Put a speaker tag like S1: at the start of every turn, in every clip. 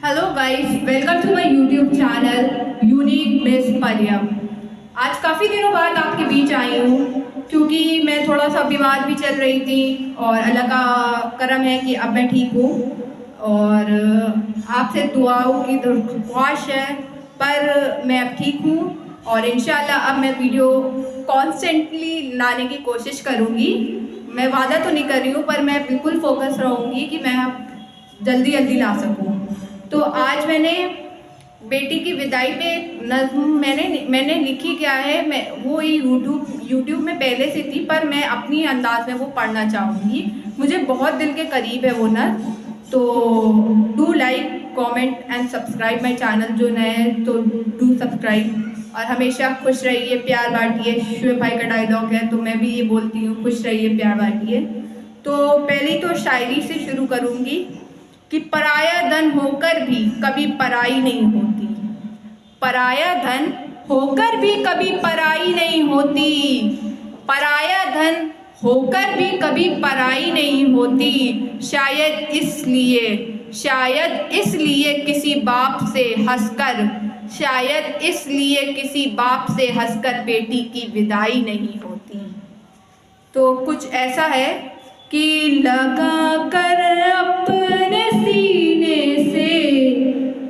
S1: Hello guys, welcome to my YouTube channel unique miss Mariam. आज काफ़ी दिनों बाद आपके बीच आई हूँ क्योंकि मैं थोड़ा सा बीमार भी चल रही थी और अल्लाह का करम है कि अब मैं ठीक हूँ और आपसे दुआओं की ख्वाहिश है। पर मैं अब ठीक हूँ और इंशाल्लाह अब मैं वीडियो कॉन्स्टेंटली लाने की कोशिश करूँगी। मैं वादा तो नहीं कर रही हूँ पर मैं बिल्कुल फोकस रहूँगी कि मैं अब जल्दी जल्दी ला सकूँ। तो आज मैंने बेटी की विदाई पे नज़्म मैंने लिखी क्या है, मैं वो यूट्यूब में पहले से थी पर मैं अपनी अंदाज में वो पढ़ना चाहूँगी। मुझे बहुत दिल के करीब है वो नज़्म। तो do like comment and subscribe my channel. जो नए हैं तो डू सब्सक्राइब और हमेशा खुश रहिए, प्यार बांटिए। शुएब भाई का डायलॉग है तो मैं भी ये बोलती हूँ, खुश रहिए, प्यार बांटिए। तो पहली तो शायरी से शुरू करूँगी कि पराया धन होकर भी कभी पराई नहीं होती। पराया धन होकर भी कभी पराई नहीं होती। पराया धन होकर भी कभी पराई नहीं होती। शायद इसलिए किसी बाप से हंसकर शायद इसलिए किसी बाप से हंसकर बेटी की विदाई नहीं होती। तो कुछ ऐसा है कि लगा कर अपने सीने से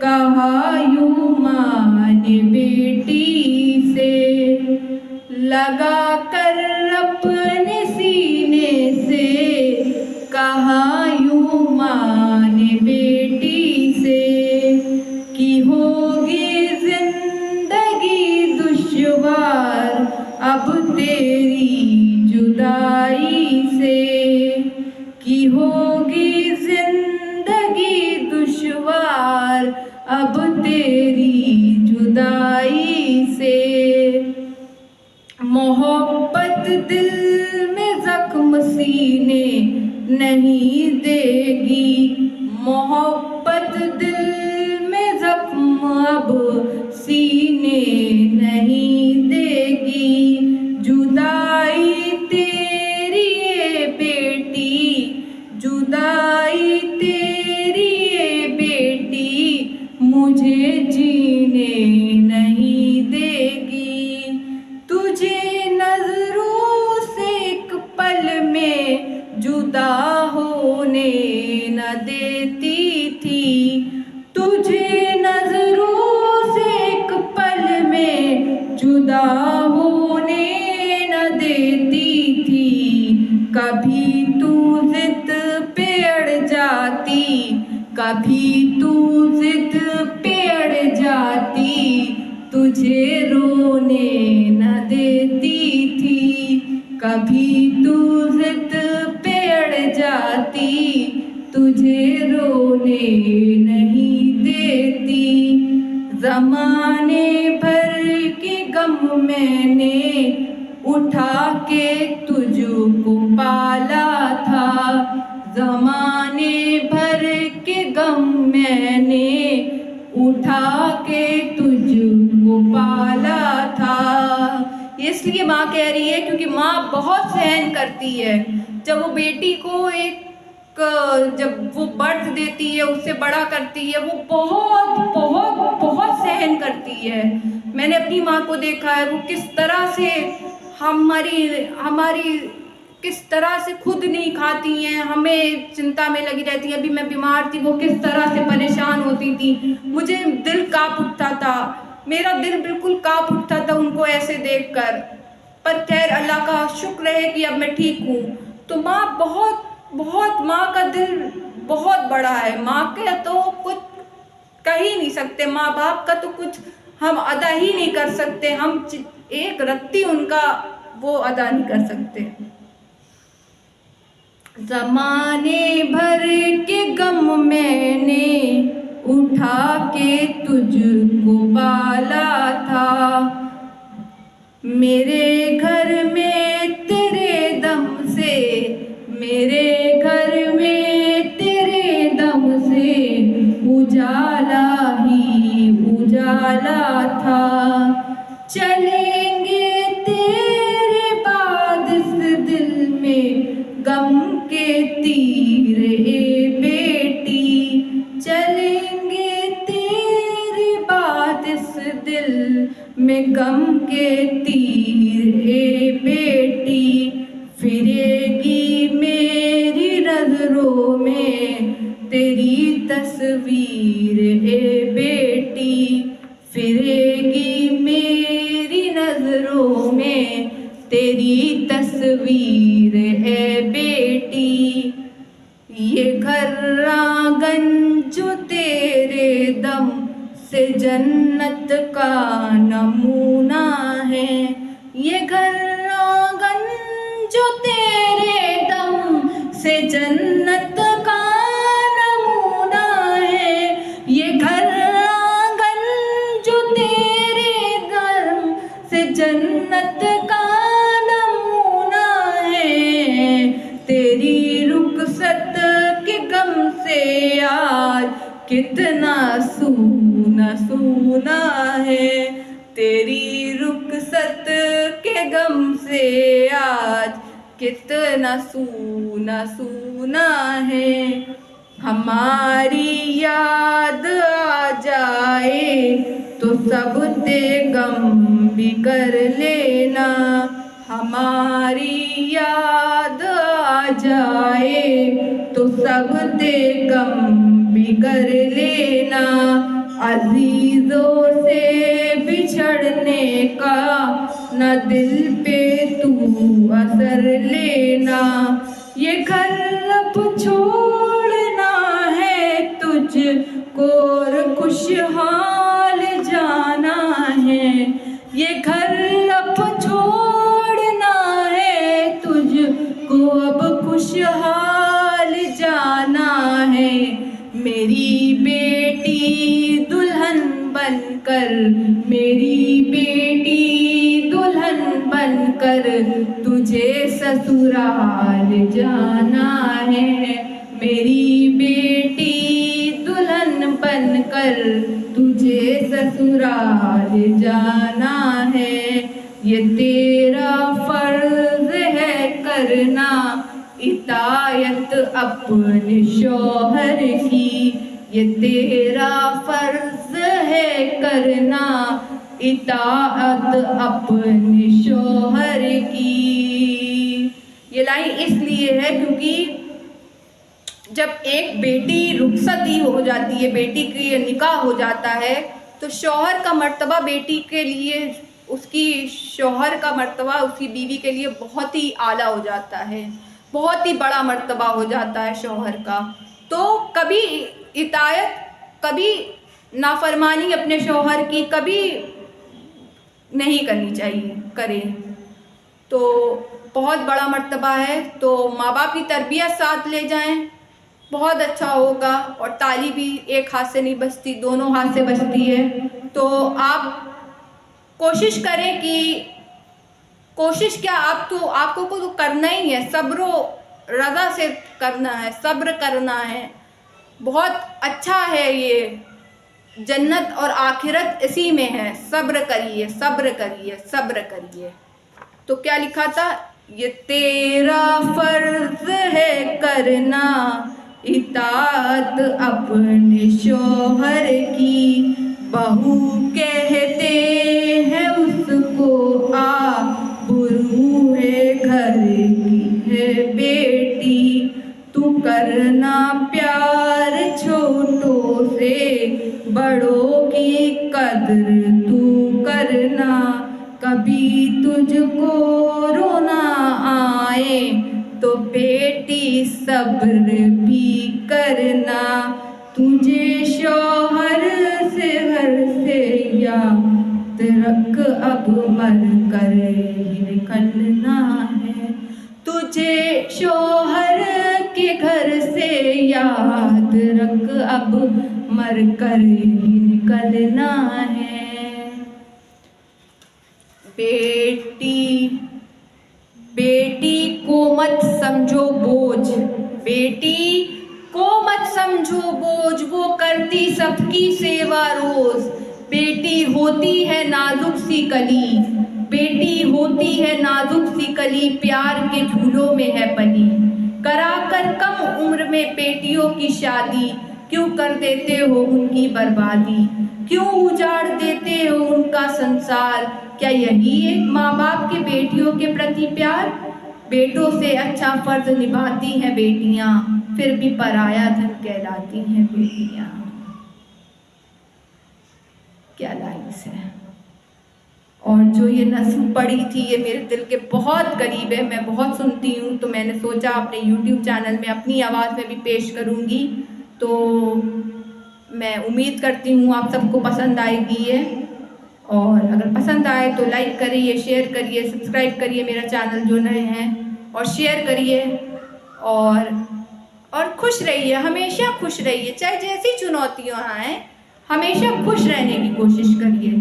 S1: कहा यूं माने बेटी से। लगा कर अपने सीने से कहा यूं माने बेटी से कि होगी जिंदगी दुश्वार अब तेरी जुदाई से। कि होगी जिंदगी दुश्वार अब तेरी जुदाई से। मोहब्बत दिल में जख्म सीने नहीं देगी। मोहब्बत दिल में जख्म अब सीने नहीं देगी। जुदाई तेरी ये बेटी, जुदाई तेरी ये बेटी मुझे जीने नहीं देगी। तुझे नजरों से एक पल में जुदा होने न देती थी। तुझे नजरों से एक पल में जुदा होने न देती थी। कभी तू जिद पे अड़ जाती, कभी तू जिद पे अड़ जाती, तुझे रोने न देती थी। कभी तू जिद पे अड़ जाती, तुझे रोने नहीं देती। ज़माने भर के गम मैंने उठा के तुझको पाला था। ज़माने भर के गम मैंने उठा के तुझको पाला था। इसलिए माँ कह रही है क्योंकि माँ बहुत सहन करती है। जब वो बेटी को जब वो बर्थ देती है, उससे बड़ा करती है, वो बहुत बहुत बहुत सहन करती है। मैंने अपनी माँ को देखा है, वो किस तरह से हमारी किस तरह से खुद नहीं खाती हैं, हमें चिंता में लगी रहती है। अभी मैं बीमार थी, वो किस तरह से परेशान होती थी। मुझे दिल कांप उठता था, मेरा दिल बिल्कुल कांप उठता था उनको ऐसे देखकर। पर खैर अल्लाह का शुक्र है कि अब मैं ठीक हूँ। तो माँ बहुत बहुत, माँ का दिल बहुत बड़ा है। माँ का तो कुछ कह ही नहीं सकते, माँ बाप का तो कुछ हम अदा ही नहीं कर सकते। हम एक रत्ती उनका वो अदा नहीं कर सकते। ज़माने भर के गम मैंने उठा के तुझको पाला था। मेरे घर में तेरे दम से, मेरे घर में तेरे दम से उजाला ही उजाला था। चलेंगे तेरे बाद इस दिल में गम के तीर ए बेटी, चलेंगे नजरों में तेरी तस्वीर ए बेटी, फिरेगी मेरी नजरों में तेरी तस्वीर ए बेटी। ये घर आंगन जो तेरे दम से जन्नत का नमूना है, ये घर आंगन जो तेरे दम से जन्नत का नमूना है, ये घर आंगन जो तेरे दम से जन्नत का नमूना है। तेरी रुखसत के गम से आज कितना सूना सूना है, तेरी रुखसत के गम से आज कितना सूना सूना है। हमारी याद आ जाए तो सब ते गम भी कर लेना, हमारी याद आ जाए तो सब ते गम भी कर लेना। अजीजों से बिछड़ने का न दिल पे तू असर लेना, ये घर अब छोड़ना है तुझको और खुशहाल जाना है, ये घर अब छोड़ना है तुझको अब खुशहाल जाना है। मेरी बेटी दुल्हन बनकर, मेरी बेटी दुल्हन बनकर तुझे ससुराल जाना है, मेरी बेटी दुल्हन बनकर तुझे ससुराल जाना है। ये तेरा फर्ज है करना इतायत अपने शौहर की, ये तेरा फर्ज है करना इताअत अपने शौहर की। ये लाइन इसलिए है क्योंकि जब एक बेटी रुखसती हो जाती है, बेटी की निकाह हो जाता है, तो शौहर का मर्तबा बेटी के लिए, उसकी शौहर का मर्तबा उसकी बीवी के लिए बहुत ही आला हो जाता है, बहुत ही बड़ा मर्तबा हो जाता है शौहर का। तो कभी इतायत, कभी नाफरमानी अपने शौहर की कभी नहीं करनी चाहिए, करें तो बहुत बड़ा मर्तबा है। तो माँ बाप की तरबियत साथ ले जाएं, बहुत अच्छा होगा। और ताली भी एक हाथ से नहीं बजती, दोनों हाथ से बजती है। तो आप कोशिश करें कि कोशिश क्या, आपको तो करना ही है, सब्र रज़ा से करना है, सब्र करना है। बहुत अच्छा है ये, जन्नत और आखिरत इसी में है। सब्र करिए, सब्र करिए, सब्र करिए। तो क्या लिखा था, ये तेरा फर्ज है करना इताअत अपने शौहर की, बहू कहते हैं उसको आबरू है घर की है बेटी, तू करना प्यार छोटों से बड़ों की कद्र तू करना, कभी तुझको रोना आए तो बेटी सब्र भी करना, तुझे शौहर से घर से याद रख अब मर कर ही निकलना है, तुझे शौहर के घर से याद रख अब मर कर ही निकलना है। बेटी को मत समझो बोझ, बेटी को मत समझो बोझ, वो करती सबकी सेवा रोज। बेटी होती है नाजुक सी कली, बेटी होती है नाजुक सी कली, प्यार के झूलों में है पली। कराकर कम उम्र में बेटियों की शादी, क्यों कर देते हो उनकी बर्बादी, क्यों उजाड़ देते हो उनका संसार। क्या यही है माँ बाप के बेटियों के प्रति प्यार? बेटों से अच्छा फर्ज निभाती हैं बेटियाँ, फिर भी पराया धन कहलाती हैं बेटियां। क्या लाइन्स है। और जो ये नज़्म पढ़ी थी ये मेरे दिल के बहुत करीब है, मैं बहुत सुनती हूँ, तो मैंने सोचा अपने YouTube चैनल में अपनी आवाज़ में भी पेश करूँगी। तो मैं उम्मीद करती हूँ आप सबको पसंद आएगी ये, और अगर पसंद आए तो लाइक करिए, शेयर करिए, सब्सक्राइब करिए मेरा चैनल जो नए हैं, और शेयर करिए, और खुश रहिए, हमेशा खुश रहिए, चाहे जैसी चुनौतियाँ आएँ हमेशा खुश रहने की कोशिश करिए।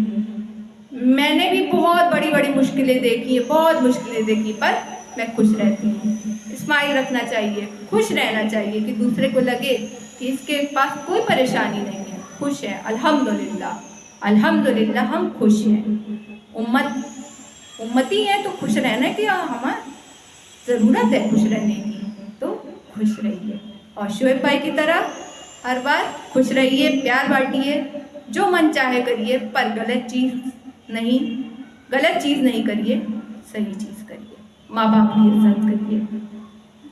S1: मैंने भी बहुत बड़ी बड़ी मुश्किलें देखी है, बहुत मुश्किलें देखी, पर मैं खुश रहती हूँ। स्माइल रखना चाहिए, खुश रहना चाहिए कि दूसरे को लगे कि इसके पास कोई परेशानी नहीं है, खुश है, अल्हम्दुलिल्लाह, अल्हम्दुलिल्लाह हम खुश हैं। उम्मती हैं तो खुश रहना की हमारी ज़रूरत है, खुश रहने की, तो खुश रहिए। और शोएब भाई की तरह हर बार खुश रहिए, प्यार बांटिए, जो मन चाहे करिए, पर गलत चीज़ नहीं करिए, सही चीज़ करिए, माँ बाप की इज्जत करिए।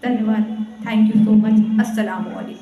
S1: धन्यवाद, थैंक यू सो मच, अस्सलामु अलैकुम।